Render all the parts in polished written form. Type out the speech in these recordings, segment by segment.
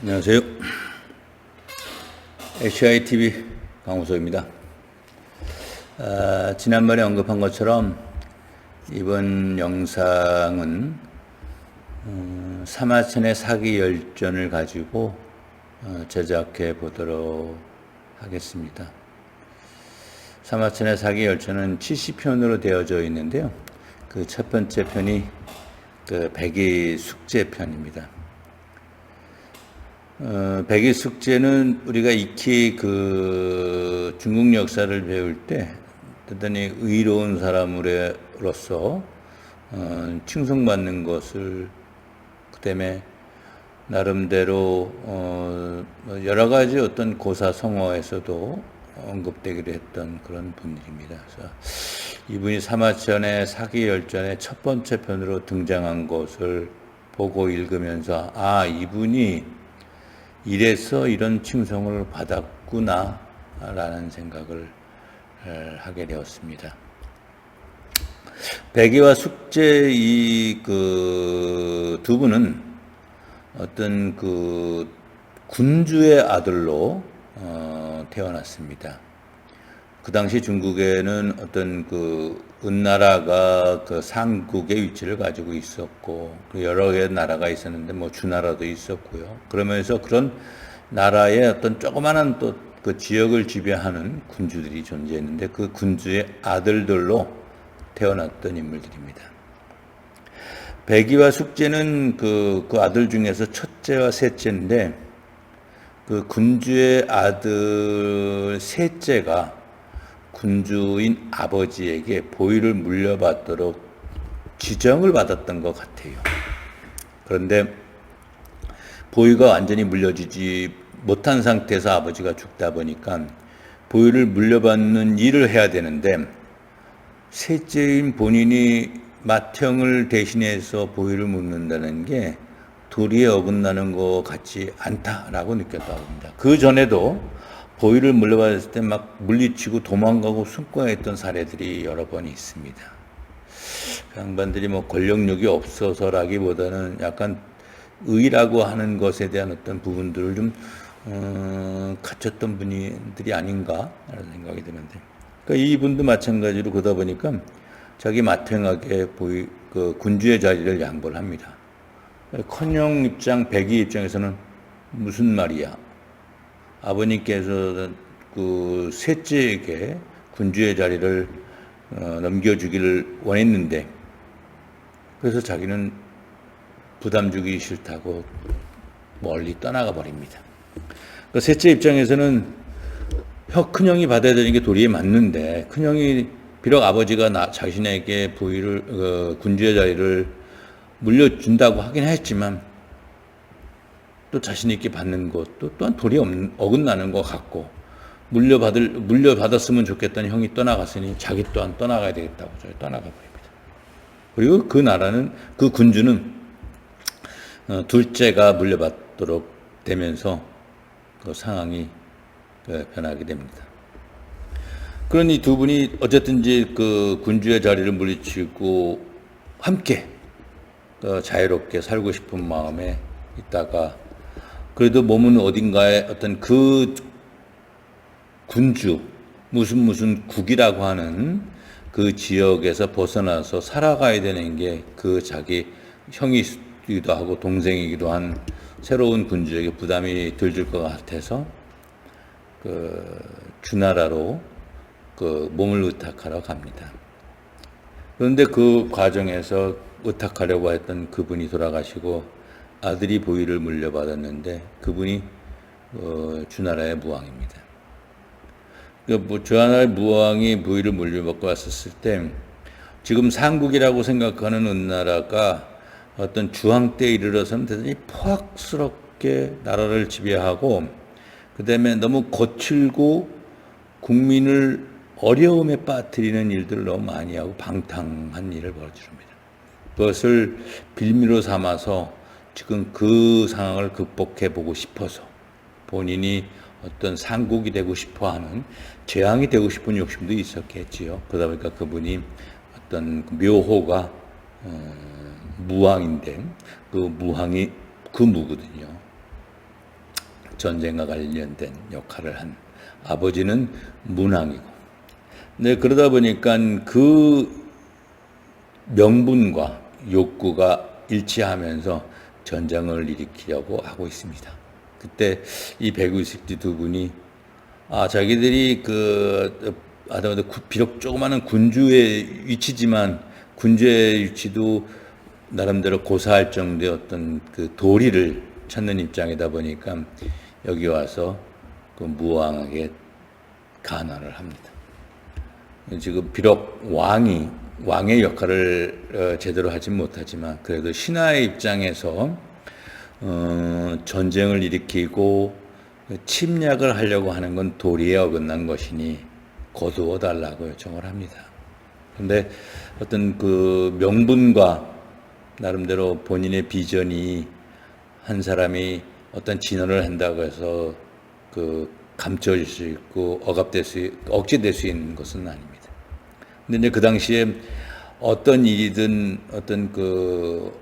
안녕하세요. HITV 강호석입니다. 지난번에 언급한 것처럼 이번 영상은 사마천의 사기 열전을 가지고 제작해 보도록 하겠습니다. 사마천의 사기 열전은 70편으로 되어져 있는데요. 그 첫 번째 편이 그 백의 숙제편입니다. 백의 숙제는 우리가 익히 그 중국 역사를 배울 때 대단히 의로운 사람으로서 칭송받는 것을, 그다음에 나름대로 여러 가지 어떤 고사성어에서도 언급되기도 했던 그런 분들입니다. 그래서 이분이 사마천의 사기 열전의 첫 번째 편으로 등장한 것을 보고 읽으면서 이분이 이래서 이런 칭송을 받았구나 라는 생각을 하게 되었습니다. 백의와 숙제 이 그 두 분은 어떤 그 군주의 아들로 태어났습니다. 그 당시 중국에는 어떤 그 은나라가 그 상국의 위치를 가지고 있었고, 여러 개의 나라가 있었는데 뭐 주나라도 있었고요. 그러면서 그런 나라의 어떤 조그마한 또 그 지역을 지배하는 군주들이 존재했는데 그 군주의 아들들로 태어났던 인물들입니다. 백의와 숙제는 그 아들 중에서 첫째와 셋째인데, 그 군주의 아들 셋째가 군주인 아버지에게 보위를 물려받도록 지정을 받았던 것 같아요. 그런데 보위가 완전히 물려지지 못한 상태에서 아버지가 죽다 보니까 보위를 물려받는 일을 해야 되는데, 셋째인 본인이 맏형을 대신해서 보위를 묻는다는 게 도리에 어긋나는 것 같지 않다라고 느꼈다고 합니다. 그 전에도 보위를 물려받았을 때 막 물리치고 도망가고 숨고했던 사례들이 여러 번 있습니다. 그 양반들이 뭐 권력력이 없어서라기보다는 약간 의라고 하는 것에 대한 어떤 부분들을 좀 갖췄던 분들이 아닌가라는 생각이 드는데, 그러니까 이분도 마찬가지로 그러다 보니까 자기 맏형에게 그 군주의 자리를 양보를 합니다. 커녕 입장, 백의 입장에서는 무슨 말이야? 아버님께서 그 셋째에게 군주의 자리를 넘겨주기를 원했는데, 그래서 자기는 부담 주기 싫다고 멀리 떠나가 버립니다. 그 셋째 입장에서는 큰형이 받아야 되는 게 도리에 맞는데, 큰형이 비록 아버지가 자신에게 군주의 자리를 물려준다고 하긴 했지만 또 자신 있게 받는 것도 또한 도리에 어긋나는 것 같고, 물려받았으면 좋겠다는 형이 떠나갔으니 자기 또한 떠나가야 되겠다고 떠나가 버립니다. 그리고 그 군주는 둘째가 물려받도록 되면서 그 상황이 변하게 됩니다. 그러니 두 분이 어쨌든지 그 군주의 자리를 물리치고 함께 자유롭게 살고 싶은 마음에 있다가, 그래도 몸은 어딘가에 어떤 그 군주, 무슨 국이라고 하는 그 지역에서 벗어나서 살아가야 되는 게 그 자기 형이기도 하고 동생이기도 한 새로운 군주에게 부담이 덜 줄 것 같아서 그 주나라로 그 몸을 의탁하러 갑니다. 그런데 그 과정에서 의탁하려고 했던 그분이 돌아가시고 아들이 보위를 물려받았는데, 그분이 주나라의 무왕입니다. 주나라의 무왕이 보위를 물려받고 왔었을 때, 지금 상국이라고 생각하는 은나라가 어떤 주왕 때에 이르러서는 대단히 포악스럽게 나라를 지배하고, 그 다음에 너무 거칠고 국민을 어려움에 빠뜨리는 일들을 너무 많이 하고 방탕한 일을 벌여줍니다. 그것을 빌미로 삼아서 지금 그 상황을 극복해 보고 싶어서 본인이 어떤 상국이 되고 싶어 하는, 재앙이 되고 싶은 욕심도 있었겠지요. 그러다 보니까 그분이 어떤 묘호가 무왕인데, 그 무왕이 그 무거든요. 전쟁과 관련된 역할을 한 아버지는 문왕이고. 네, 그러다 보니까 그 명분과 욕구가 일치하면서 전쟁을 일으키려고 하고 있습니다. 그때 이 백의식지 두 분이 자기들이 비록 조그마한 군주의 위치지만 군주의 위치도 나름대로 고사할 정도의 어떤 그 도리를 찾는 입장이다 보니까 여기 와서 그 무왕에게 간언을 합니다. 지금 비록 왕의 역할을 제대로 하지 못하지만 그래도 신하의 입장에서 전쟁을 일으키고 침략을 하려고 하는 건 도리에 어긋난 것이니 거두어 달라고 요청을 합니다. 그런데 어떤 그 명분과 나름대로 본인의 비전이 한 사람이 어떤 진언을 한다고 해서 그 감춰질 수 있고 억제될 수 있는 것은 아닙니다. 근데 이제 그 당시에 어떤 일이든 어떤 그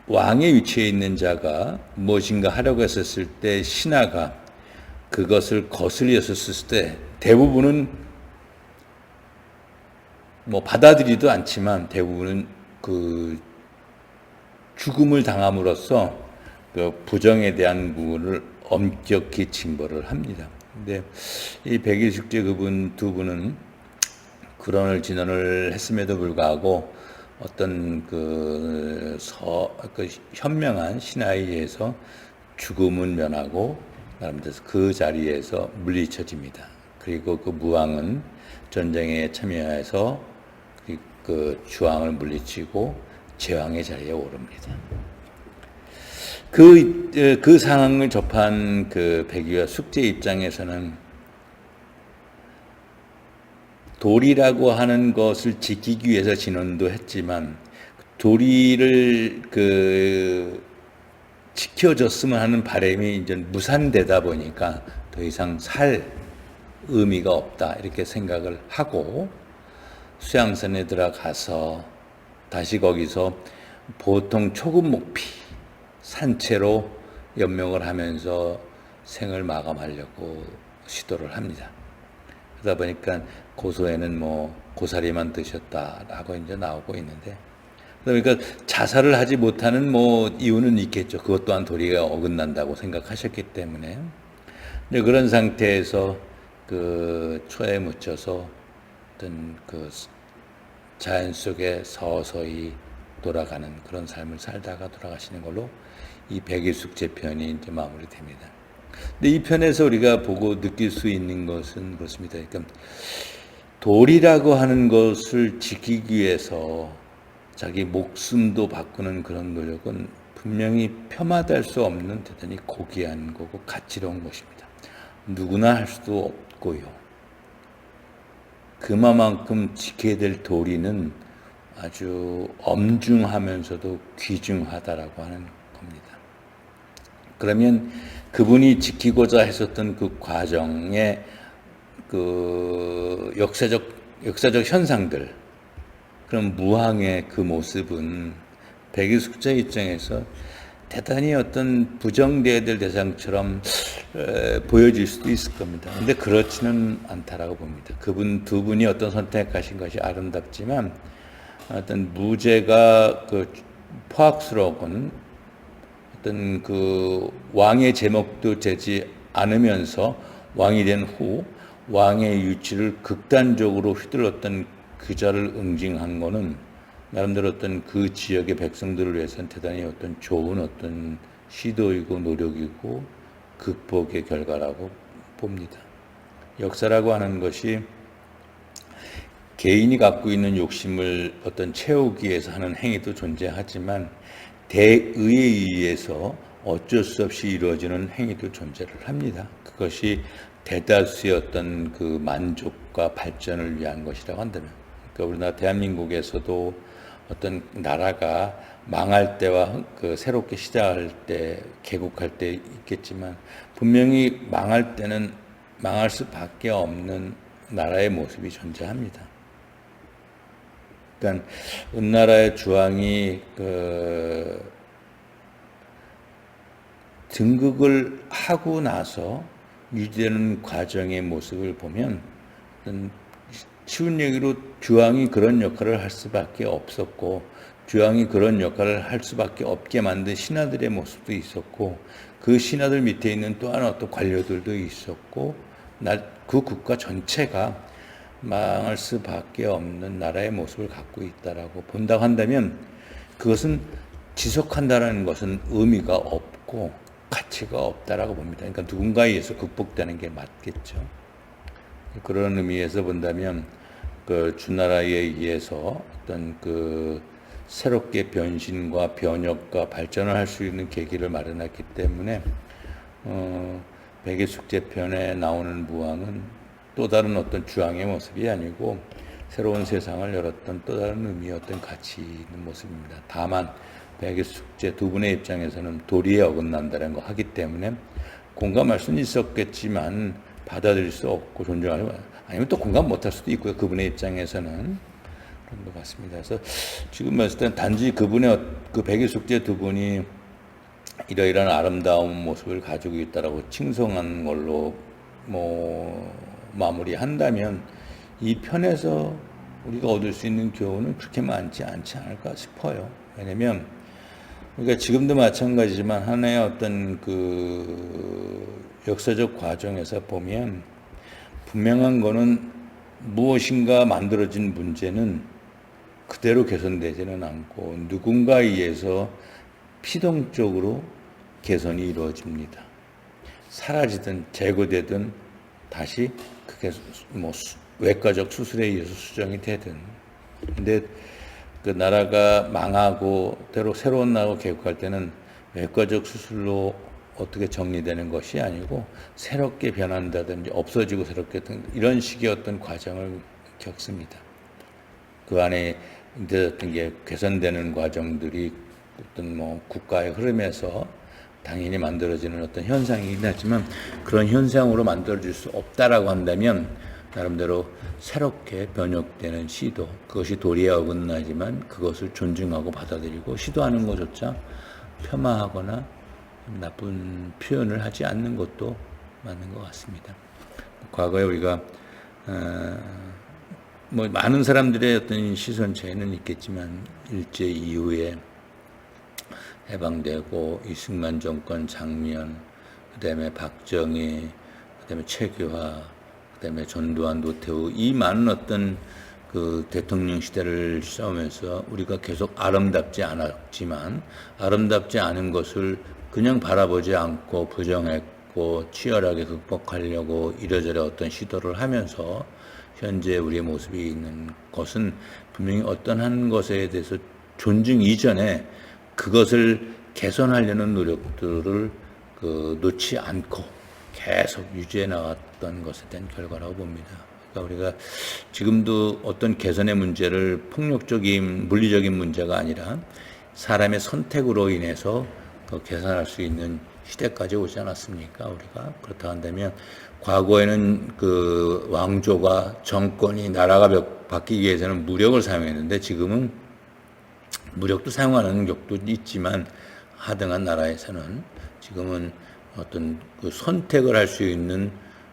왕의 위치에 있는 자가 무엇인가 하려고 했었을 때 신하가 그것을 거슬렸었을 때 대부분은 뭐 받아들이도 않지만 대부분은 그 죽음을 당함으로써 그 부정에 대한 부분을 엄격히 징벌을 합니다. 근데 이 백의숙제 그분 두 분은 그런을 진언을 했음에도 불구하고 어떤 그 현명한 신하에 의해서 죽음은 면하고 나름대로 그 자리에서 물리쳐집니다. 그리고 그 무왕은 전쟁에 참여해서 그 주왕을 물리치고 제왕의 자리에 오릅니다. 그 상황을 접한 그 백의와 숙제 입장에서는 도리라고 하는 것을 지키기 위해서 진언도 했지만 도리를 지켜줬으면 하는 바람이 이제 무산되다 보니까 더 이상 살 의미가 없다 이렇게 생각을 하고 수양선에 들어가서 다시 거기서 보통 초급목피 산채로 연명을 하면서 생을 마감하려고 시도를 합니다. 그러다 보니까 고소에는 뭐 고사리만 드셨다라고 이제 나오고 있는데, 그러니까 자살을 하지 못하는 뭐 이유는 있겠죠. 그것 또한 도리가 어긋난다고 생각하셨기 때문에. 근데 그런 상태에서 그 초에 묻혀서 어떤 그 자연 속에 서서히 돌아가는 그런 삶을 살다가 돌아가시는 걸로 이 백일숙제편이 이제 마무리됩니다. 근데 이 편에서 우리가 보고 느낄 수 있는 것은 그렇습니다. 그러니까 도리라고 하는 것을 지키기 위해서 자기 목숨도 바꾸는 그런 노력은 분명히 폄하될 수 없는 대단히 고귀한 거고 가치로운 것입니다. 누구나 할 수도 없고요. 그만큼 지켜야 될 도리는 아주 엄중하면서도 귀중하다라고 하는 겁니다. 그러면 그분이 지키고자 했었던 그 과정의 그 역사적 현상들, 그런 무왕의 그 모습은 백의숙자 입장에서 대단히 어떤 부정되어야 될 대상처럼 보여질 수도 있을 겁니다. 근데 그렇지는 않다라고 봅니다. 그분 두 분이 어떤 선택하신 것이 아름답지만 어떤 무죄가 그 포악스러운 어떤 그 왕의 제목도 되지 않으면서 왕이 된 후 왕의 유치를 극단적으로 휘둘렀던 그 자를 응징한 거는 나름대로 어떤 그 지역의 백성들을 위해서는 대단히 어떤 좋은 어떤 시도이고 노력이고 극복의 결과라고 봅니다. 역사라고 하는 것이 개인이 갖고 있는 욕심을 어떤 채우기 위해서 하는 행위도 존재하지만 대의에 의해서 어쩔 수 없이 이루어지는 행위도 존재를 합니다. 그것이 대다수의 어떤 그 만족과 발전을 위한 것이라고 한다면, 그러니까 우리나라 대한민국에서도 어떤 나라가 망할 때와 그 새롭게 시작할 때, 개국할 때 있겠지만 분명히 망할 때는 망할 수밖에 없는 나라의 모습이 존재합니다. 그러니까 은나라의 주왕이 등극을 하고 나서 유지되는 과정의 모습을 보면 쉬운 얘기로 주왕이 그런 역할을 할 수밖에 없었고 주왕이 그런 역할을 할 수밖에 없게 만든 신하들의 모습도 있었고 그 신하들 밑에 있는 또 하나 어떤 관료들도 있었고 그 국가 전체가 망할 수밖에 없는 나라의 모습을 갖고 있다라고 본다고 한다면 그것은 지속한다는 것은 의미가 없고 가치가 없다라고 봅니다. 그러니까 누군가에 의해서 극복되는 게 맞겠죠. 그런 의미에서 본다면 그 주나라에 의해서 어떤 그 새롭게 변신과 변혁과 발전을 할 수 있는 계기를 마련했기 때문에 백의숙제편에 나오는 무왕은 또 다른 어떤 주왕의 모습이 아니고 새로운 세상을 열었던 또 다른 의미의 어떤 가치 있는 모습입니다. 다만 백의숙제 두 분의 입장에서는 도리에 어긋난다는 거 하기 때문에 공감할 수는 있었겠지만 받아들일 수 없고 존중하지 아니면 또 공감 못할 수도 있고요. 그분의 입장에서는 그런 것 같습니다. 그래서 지금 봤을 때 단지 그분의 그 백의숙제 두 분이 이러이러한 아름다운 모습을 가지고 있다라고 칭송한 걸로 마무리한다면 이 편에서 우리가 얻을 수 있는 교훈은 그렇게 많지 않지 않을까 싶어요. 왜냐면 그러니까 지금도 마찬가지지만 하나의 어떤 그 역사적 과정에서 보면 분명한 거는 무엇인가 만들어진 문제는 그대로 개선되지는 않고 누군가에 의해서 피동적으로 개선이 이루어집니다. 사라지든 제거되든 다시 그게 외과적 수술에 의해서 수정이 되든. 근데 그 나라가 망하고 때로 새로운 나라가 개국할 때는 외과적 수술로 어떻게 정리되는 것이 아니고 새롭게 변한다든지 없어지고 새롭게 이런 식의 어떤 과정을 겪습니다. 그 안에 이제 어떤 게 개선되는 과정들이 어떤 국가의 흐름에서 당연히 만들어지는 어떤 현상이긴 하지만 그런 현상으로 만들어질 수 없다라고 한다면 나름대로 새롭게 변혁되는 시도, 그것이 도리에 어긋나지만 그것을 존중하고 받아들이고 시도하는 것조차 폄하하거나 나쁜 표현을 하지 않는 것도 맞는 것 같습니다. 과거에 우리가 많은 사람들의 어떤 시선 차이는 있겠지만 일제 이후에 해방되고 이승만 정권 장면, 그다음에 박정희, 그다음에 최규하, 그다음에 전두환, 노태우 이 많은 어떤 그 대통령 시대를 싸우면서 우리가 계속 아름답지 않았지만 아름답지 않은 것을 그냥 바라보지 않고 부정했고 치열하게 극복하려고 이래저래 어떤 시도를 하면서 현재 우리의 모습이 있는 것은 분명히 어떤 한 것에 대해서 존중 이전에 그것을 개선하려는 노력들을 놓지 않고 계속 유지해 나갔던 것에 대한 결과라고 봅니다. 그러니까 우리가 지금도 어떤 개선의 문제를 폭력적인 물리적인 문제가 아니라 사람의 선택으로 인해서 개선할 수 있는 시대까지 오지 않았습니까? 우리가 그렇다 한다면 과거에는 그 왕조가 정권이 나라가 바뀌기 위해서는 무력을 사용했는데 지금은 무력도 사용하는 격도 있지만 하등한 나라에서는 지금은 어떤 그 선택을 할 수 있는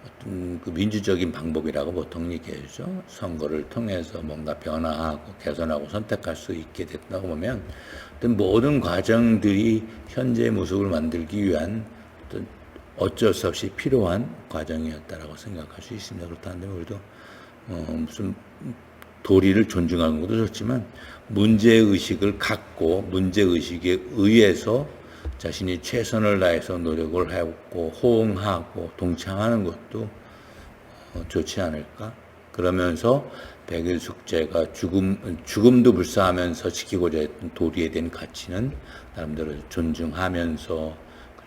어떤 그 민주적인 방법이라고 보통 얘기하죠. 선거를 통해서 뭔가 변화하고 개선하고 선택할 수 있게 됐다고 보면 어떤 모든 과정들이 현재의 모습을 만들기 위한 어떤 어쩔 수 없이 필요한 과정이었다라고 생각할 수 있습니다. 그렇다는데 우리도 무슨 도리를 존중하는 것도 좋지만 문제의식을 갖고 문제의식에 의해서 자신이 최선을 다해서 노력을 하고 호응하고 동참하는 것도 좋지 않을까? 그러면서 백일숙제가 죽음도 불사하면서 지키고자 했던 도리에 대한 가치는 나름대로 존중하면서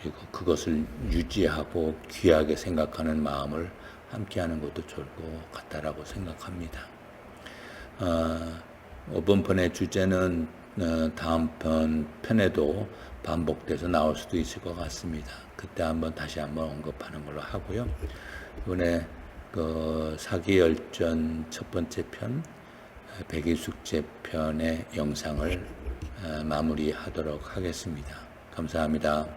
그리고 그것을 유지하고 귀하게 생각하는 마음을 함께하는 것도 좋을 것 같다라고 생각합니다. 이번 편의 주제는 다음 편에도 반복돼서 나올 수도 있을 것 같습니다. 그때 다시 한번 언급하는 걸로 하고요. 이번에 그 사기열전 첫 번째 편 백일숙제 편의 영상을 마무리하도록 하겠습니다. 감사합니다.